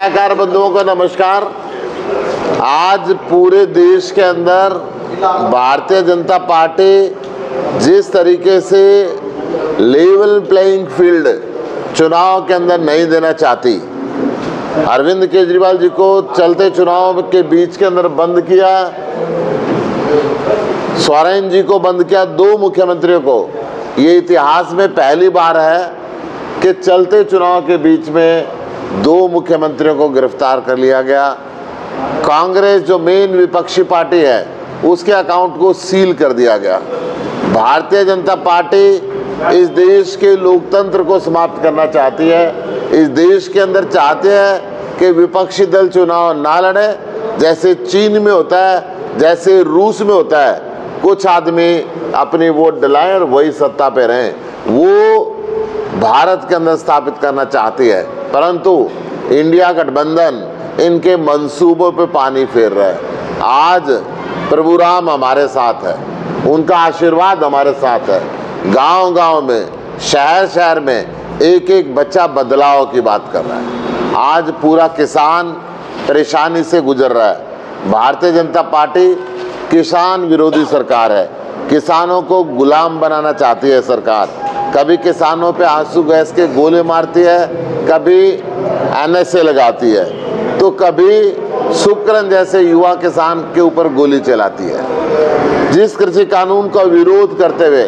पत्रकार बंधुओं को नमस्कार। आज पूरे देश के अंदर भारतीय जनता पार्टी जिस तरीके से लेवल प्लेइंग फील्ड चुनाव के अंदर नहीं देना चाहती, अरविंद केजरीवाल जी को चलते चुनाव के बीच के अंदर बंद किया, सोरेन जी को बंद किया, दो मुख्यमंत्रियों को। ये इतिहास में पहली बार है कि चलते चुनाव के बीच में दो मुख्यमंत्रियों को गिरफ्तार कर लिया गया। कांग्रेस जो मेन विपक्षी पार्टी है उसके अकाउंट को सील कर दिया गया। भारतीय जनता पार्टी इस देश के लोकतंत्र को समाप्त करना चाहती है। इस देश के अंदर चाहते हैं कि विपक्षी दल चुनाव ना लड़े, जैसे चीन में होता है, जैसे रूस में होता है। कुछ आदमी अपनी वोट डलाएं और वही सत्ता पे रहें, वो भारत के अंदर स्थापित करना चाहती है। परंतु इंडिया गठबंधन इनके मंसूबों पे पानी फेर रहा है। आज प्रभु राम हमारे साथ है, उनका आशीर्वाद हमारे साथ है। गांव-गांव में, शहर-शहर में एक एक बच्चा बदलाव की बात कर रहा है। आज पूरा किसान परेशानी से गुजर रहा है। भारतीय जनता पार्टी किसान विरोधी सरकार है। किसानों को गुलाम बनाना चाहती है सरकार। कभी किसानों पे आंसू गैस के गोले मारती है, कभी NSA लगाती है, तो कभी सुकरन जैसे युवा किसान के ऊपर गोली चलाती है। जिस कृषि कानून का विरोध करते हुए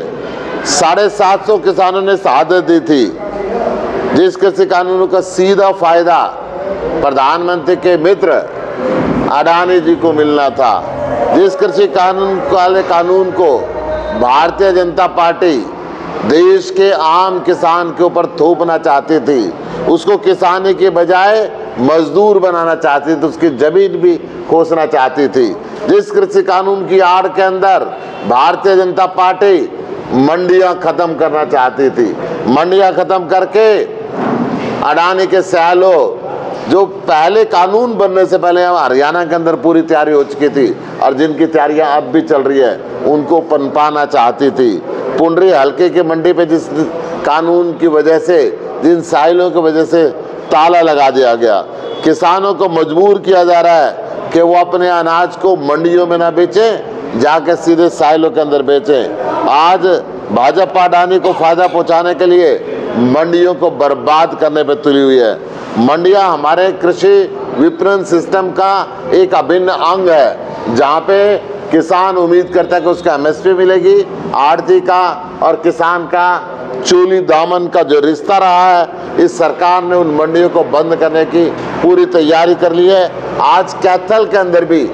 750 किसानों ने शहादत दी थी, जिस कृषि कानून का सीधा फायदा प्रधानमंत्री के मित्र अडानी जी को मिलना था, जिस कृषि कानून को भारतीय जनता पार्टी देश के आम किसान के ऊपर थोपना चाहती थी, उसको किसानी के बजाय मजदूर बनाना चाहती थी, उसकी जमीन भी खोसना चाहती थी। जिस कृषि कानून की आड़ के अंदर भारतीय जनता पार्टी मंडियां खत्म करना चाहती थी। मंडियां खत्म करके अडानी के सैलो, जो पहले कानून बनने से पहले हरियाणा के अंदर पूरी तैयारी हो चुकी थी और जिनकी तैयारियां अब भी चल रही है, उनको पनपाना चाहती थी। पुंडरी हल्के की मंडी पे जिस कानून की वजह से, जिन साइलों की वजह से ताला लगा दिया गया, किसानों को मजबूर किया जा रहा है कि वो अपने अनाज को मंडियों में ना बेचें, जाके सीधे साइलों के अंदर बेचें। आज भाजपा अडानी को फायदा पहुंचाने के लिए मंडियों को बर्बाद करने पे तुली हुई है। मंडियां हमारे कृषि विपणन सिस्टम का एक अभिन्न अंग है, जहाँ पे किसान उम्मीद करता है कि उसका MSP मिलेगी। आड़ती का और किसान का चोली दामन का जो रिश्ता रहा है, इस सरकार ने उन मंडियों को बंद करने की पूरी तैयारी कर ली है। आज कैथल के अंदर भी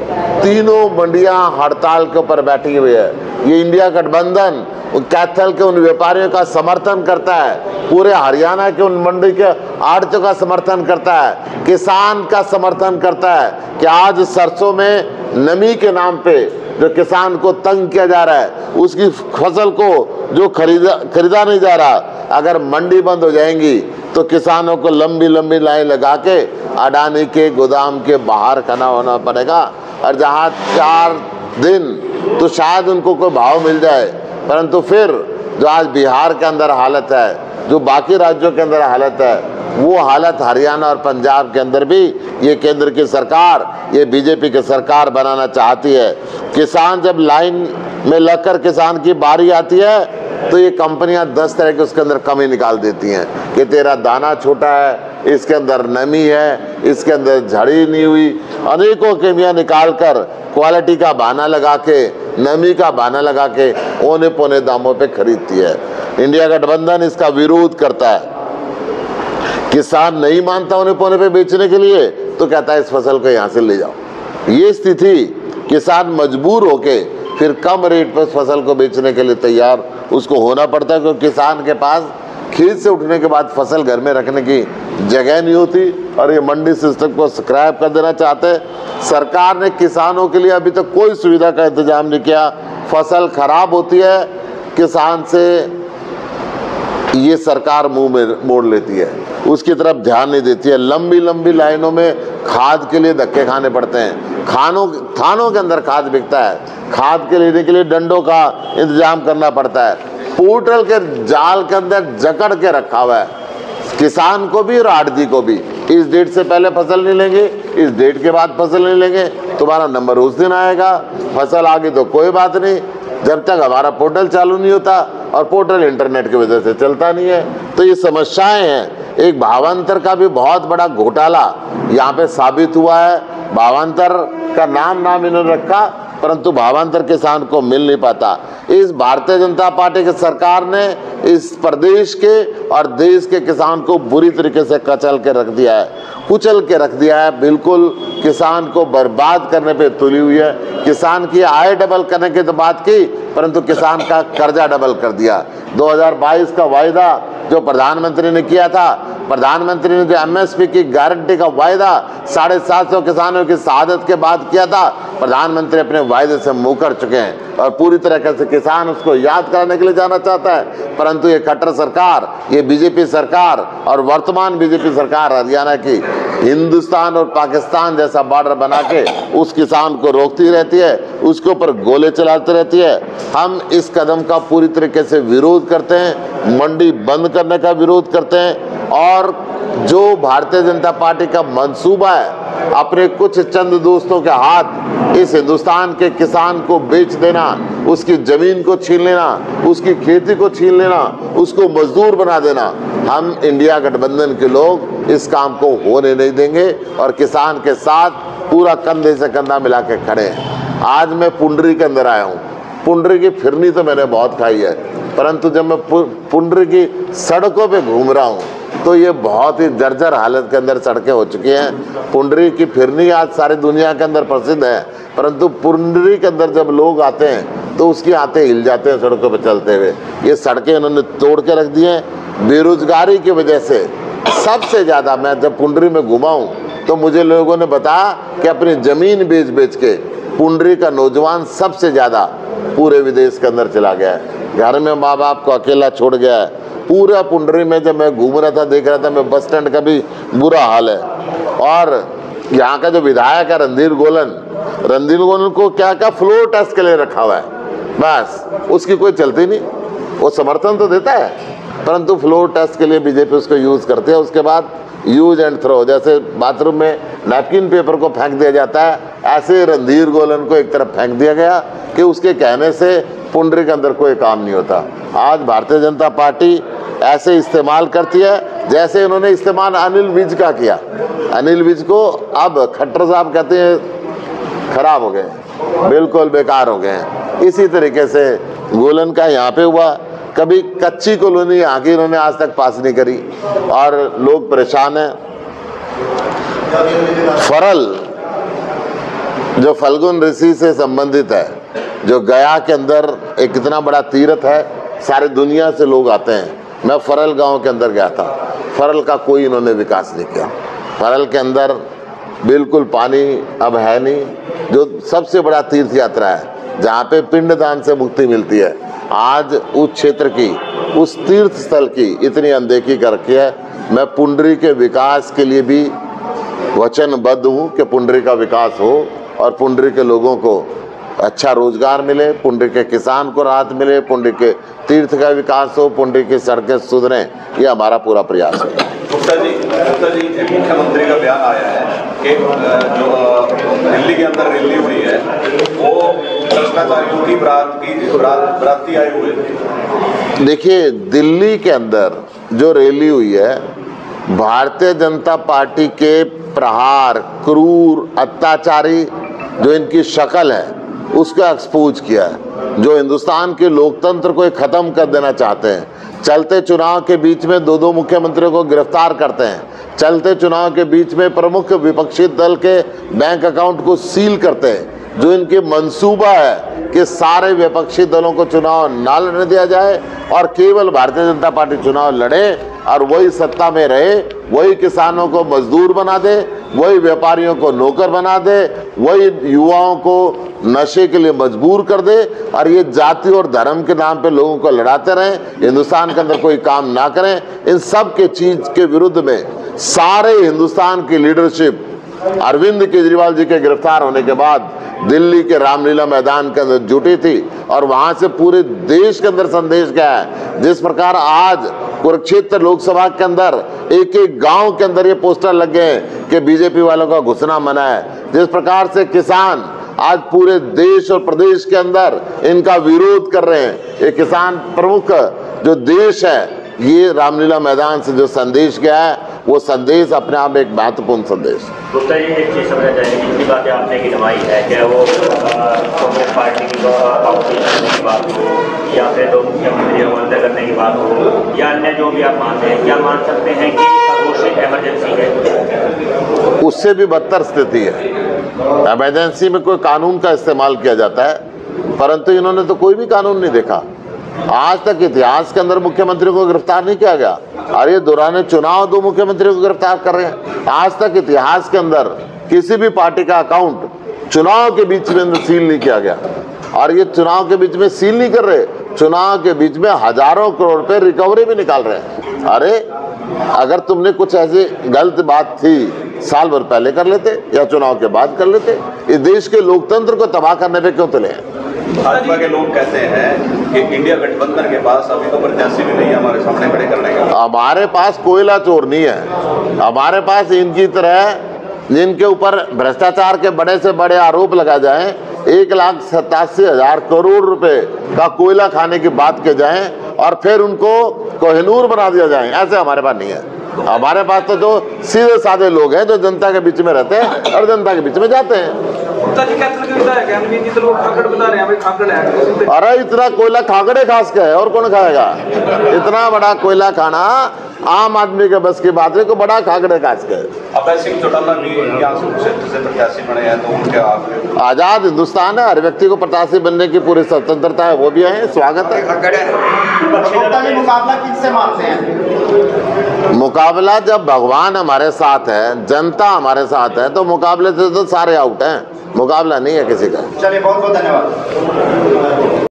तीनों मंडियां हड़ताल के ऊपर बैठी हुई है। ये इंडिया गठबंधन कैथल के उन व्यापारियों का समर्थन करता है, पूरे हरियाणा के उन मंडी के आड़तियों का समर्थन करता है, किसान का समर्थन करता है कि आज सरसों में नमी के नाम पे जो किसान को तंग किया जा रहा है, उसकी फसल को जो खरीदा नहीं जा रहा, अगर मंडी बंद हो जाएंगी तो किसानों को लंबी लंबी लाइन लगा के अडानी के गोदाम के बाहर खड़ा होना पड़ेगा। और जहाँ 4 दिन तो शायद उनको कोई भाव मिल जाए, परंतु फिर जो आज बिहार के अंदर हालत है, जो बाकी राज्यों के अंदर हालत है, वो हालत हरियाणा और पंजाब के अंदर भी ये केंद्र की सरकार, ये बीजेपी की सरकार बनाना चाहती है। किसान जब लाइन में लगकर किसान की बारी आती है तो ये कंपनियां 10 तरह के उसके अंदर कमी निकाल देती हैं कि तेरा दाना छोटा है, इसके अंदर नमी है, इसके अंदर झड़ी नहीं हुई, अनेकों केमियां निकालकर क्वालिटी का बहाना लगा के, नमी का बहाना लगा के औने पौने दामों पे खरीदती है। इंडिया गठबंधन इसका विरोध करता है। किसान नहीं मानता औने पौने पे बेचने के लिए तो कहता है इस फसल को यहाँ से ले जाओ। ये स्थिति किसान मजबूर होके फिर कम रेट पर फसल को बेचने के लिए तैयार उसको होना पड़ता है, क्योंकि किसान के पास खेत से उठने के बाद फसल घर में रखने की जगह नहीं होती और ये मंडी सिस्टम को स्क्रैप कर देना चाहते हैं। सरकार ने किसानों के लिए अभी तक कोई सुविधा का इंतजाम नहीं किया। फसल खराब होती है, किसान से ये सरकार मुंह में मोड़ लेती है, उसकी तरफ ध्यान नहीं देती है। लंबी लंबी लाइनों में खाद के लिए धक्के खाने पड़ते हैं। थानों के अंदर खाद बिकता है, खाद के लेने के लिए डंडों का इंतजाम करना पड़ता है। पोर्टल के जाल के अंदर जकड़ के रखा हुआ है किसान को भी और आड़ती को भी। इस डेट से पहले फसल नहीं लेंगे, इस डेट के बाद फसल नहीं लेंगे, तुम्हारा नंबर उस दिन आएगा। फसल आ गई तो कोई बात नहीं, जब तक हमारा पोर्टल चालू नहीं होता, और पोर्टल इंटरनेट की वजह से चलता नहीं है। तो ये समस्याएं हैं। एक भावांतर का भी बहुत बड़ा घोटाला यहाँ पे साबित हुआ है। भावांतर का नाम इन्होंने रखा, परंतु भावांतर किसान को मिल नहीं पाता। इस भारतीय जनता पार्टी की सरकार ने इस प्रदेश के और देश के किसान को बुरी तरीके से कचल के रख दिया है, कुचल के रख दिया है। बिल्कुल किसान को बर्बाद करने पे तुली हुई है। किसान की आय डबल करने की तो बात की, परंतु किसान का कर्जा डबल कर दिया। 2022 का वायदा जो प्रधानमंत्री ने किया था, प्रधानमंत्री ने जो एमएसपी की गारंटी का वायदा 750 किसानों की शहादत के बाद किया था, प्रधानमंत्री अपने वायदे से मुंह कर चुके हैं और पूरी तरीके से किसान उसको याद कराने के लिए जाना चाहता है। परंतु ये कट्टर सरकार, ये बीजेपी सरकार और वर्तमान बीजेपी सरकार हरियाणा की हिंदुस्तान और पाकिस्तान जैसा बॉर्डर बना के उस किसान को रोकती रहती है, उसके ऊपर गोले चलाती रहती है। हम इस कदम का पूरी तरीके से विरोध करते हैं, मंडी बंद करने का विरोध करते हैं। और जो भारतीय जनता पार्टी का मंसूबा है अपने कुछ चंद दोस्तों के हाथ इस हिंदुस्तान के किसान को बेच देना, उसकी जमीन को छीन लेना, उसकी खेती को छीन लेना, उसको मजदूर बना देना, हम इंडिया गठबंधन के लोग इस काम को होने नहीं देंगे और किसान के साथ पूरा कंधे से कंधा मिला के खड़े हैं। आज मैं पुंडरी के अंदर आया हूँ। पुंडरी की फिरनी तो मैंने बहुत खाई है, परंतु जब मैं पुंडरी की सड़कों पे घूम रहा हूँ तो ये बहुत ही जर्जर हालत के अंदर सड़कें हो चुकी हैं। पुंडरी की फिरनी आज सारी दुनिया के अंदर प्रसिद्ध है, परंतु पुंडरी के अंदर जब लोग आते हैं तो उसके आते हिल जाते हैं सड़कों पर चलते हुए। ये सड़कें इन्होंने तोड़ के रख दी हैं। बेरोजगारी की वजह से सबसे ज़्यादा, मैं जब पुंडरी में घुमा हूँ तो मुझे लोगों ने बताया कि अपनी ज़मीन बेच बेच के पुंडरी का नौजवान सबसे ज़्यादा पूरे विदेश के अंदर चला गया है। घर में माँ बाप को अकेला छोड़ गया है। पूरा पुंडरी में जब मैं घूम रहा था, देख रहा था मैं, बस स्टैंड का भी बुरा हाल है। और यहाँ का जो विधायक है रणधीर गोलन को क्या क्या फ्लोर टेस्ट के लिए रखा हुआ है, बस उसकी कोई चलती नहीं। वो समर्थन तो देता है, परंतु फ्लोर टेस्ट के लिए बीजेपी उसको यूज़ करती है। उसके बाद यूज एंड थ्रो, जैसे बाथरूम में नैपकिन पेपर को फेंक दिया जाता है, ऐसे रणधीर गोलन को एक तरफ फेंक दिया गया कि उसके कहने से पुंडरी के अंदर कोई काम नहीं होता। आज भारतीय जनता पार्टी ऐसे इस्तेमाल करती है जैसे इन्होंने इस्तेमाल अनिल विज का किया। अनिल विज को अब खट्टर साहब कहते हैं खराब हो गए, बिल्कुल बेकार हो गए हैं। इसी तरीके से गोलन का यहाँ पे हुआ। कभी कच्ची कॉलोनी यहाँ की इन्होंने आज तक पास नहीं करी और लोग परेशान हैं। फरल जो फल्गुन ऋषि से संबंधित है, जो गया के अंदर एक इतना बड़ा तीर्थ है, सारे दुनिया से लोग आते हैं। मैं फरल गांव के अंदर गया था, फरल का कोई इन्होंने विकास नहीं किया। फरल के अंदर बिल्कुल पानी अब है नहीं, जो सबसे बड़ा तीर्थ यात्रा है जहाँ पे पिंडदान से मुक्ति मिलती है। आज उस क्षेत्र की, उस तीर्थ स्थल की इतनी अनदेखी कर रखी है। मैं पुंडरी के विकास के लिए भी वचनबद्ध हूँ कि पुंडरी का विकास हो और पुंडरी के लोगों को अच्छा रोजगार मिले, पुंडरी के किसान को राहत मिले, पुंडरी के तीर्थ का विकास हो, पुंडरी की सड़कें सुधरें, ये हमारा पूरा प्रयास है। गुप्ता जी मुख्यमंत्री का बयान आया है कि जो दिल्ली के अंदर रैली हुई है वो भ्रष्टाचारियों की बराती आई हुई है। देखिए, दिल्ली के अंदर जो रैली हुई है, भारतीय जनता पार्टी के प्रहार, क्रूर, अत्याचारी जो इनकी शक्ल है उसको एक्सपोज किया है। जो हिंदुस्तान के लोकतंत्र को ख़त्म कर देना चाहते हैं। चलते चुनाव के बीच में दो मुख्यमंत्रियों को गिरफ्तार करते हैं, चलते चुनाव के बीच में प्रमुख विपक्षी दल के बैंक अकाउंट को सील करते हैं। जो इनके मंसूबा है कि सारे विपक्षी दलों को चुनाव ना लड़ने दिया जाए और केवल भारतीय जनता पार्टी चुनाव लड़े और वही सत्ता में रहे, वही किसानों को मजदूर बना दे, वही व्यापारियों को नौकर बना दे, वही युवाओं को नशे के लिए मजबूर कर दे और ये जाति और धर्म के नाम पे लोगों को लड़ाते रहें, हिंदुस्तान के अंदर कोई काम ना करें। इन सब के चीज के विरुद्ध में सारे हिंदुस्तान की लीडरशिप अरविंद केजरीवाल जी के गिरफ्तार होने के बाद दिल्ली के रामलीला मैदान के अंदर जुटी थी और वहां से पूरे देश के अंदर संदेश गया है। जिस प्रकार आज कुरुक्षेत्र लोकसभा के अंदर एक एक गांव के अंदर ये पोस्टर लग गए कि बीजेपी वालों का घुसना मना है, जिस प्रकार से किसान आज पूरे देश और प्रदेश के अंदर इनका विरोध कर रहे हैं, ये किसान प्रमुख जो देश है, ये रामलीला मैदान से जो संदेश गया है वो संदेश अपने आप एक महत्वपूर्ण संदेश। गुप्ता जी, एक चीज समझना चाहिए, जितनी बातें आपने गिनवाई है, क्या वो कांग्रेस पार्टी की ऑपोजिशन करने की बात हो या फिर दो मुख्यमंत्रियों को अंदर करने की बात हो या अन्य जो भी आप मानते हैं, क्या मान सकते हैं कि घोषित इमरजेंसी है? उससे भी बदतर स्थिति है। इमरजेंसी में कोई कानून का इस्तेमाल किया जाता है, परंतु इन्होंने तो कोई भी कानून नहीं देखा। आज तक इतिहास के अंदर मुख्यमंत्रियों को गिरफ्तार नहीं किया गया। अरे दौरान चुनाव 2 मुख्यमंत्रियों को गिरफ्तार कर रहे हैं। आज तक इतिहास के अंदर किसी भी पार्टी का अकाउंट चुनाव के बीच में सील नहीं किया गया, और ये चुनाव के बीच में सील नहीं कर रहे, चुनाव के बीच में हजारों करोड़ रुपए रिकवरी भी निकाल रहे हैं। अरे अगर तुमने कुछ ऐसी गलत बात थी साल भर पहले कर लेते या चुनाव के बाद कर लेते। इस देश के लोकतंत्र को तबाह करने पे क्यों तुले हैं? भाजपा के लोग कहते हैं कि इंडिया गठबंधन के पास अभी तो प्रत्याशी भी नहीं है हमारे सामने खड़े करने का। हमारे पास कोयला चोर नहीं है, हमारे पास इनकी तरह जिनके ऊपर भ्रष्टाचार के बड़े से बड़े आरोप लगा जाए, 1,87,000 करोड़ रुपए का कोयला खाने की बात की जाए और फिर उनको कोहिनूर बना दिया जाए, ऐसे हमारे पास नहीं है। हमारे पास तो जो सीधे साधे लोग हैं जो जनता के बीच में रहते हैं और जनता के बीच में जाते हैं। अरे इतना कोयला खाकड़े खास के है और कौन खाएगा? इतना बड़ा कोयला खाना आम आदमी के बस की बात है, को बड़ा खाकड़े खास के। अभय सिंह चौटाला भी यहाँ से प्रत्याशी बने हैं, तो उनके आप आजाद हिंदुस्तान है, हर व्यक्ति को प्रत्याशी बनने की पूरी स्वतंत्रता है, वो भी आए, स्वागत है। मुकाबला किससे मानते हैं? मुकाबला जब भगवान हमारे साथ है, जनता हमारे साथ है, तो मुकाबले से तो सारे आउट हैं, मुकाबला नहीं है किसी का। चलिए, बहुत बहुत धन्यवाद।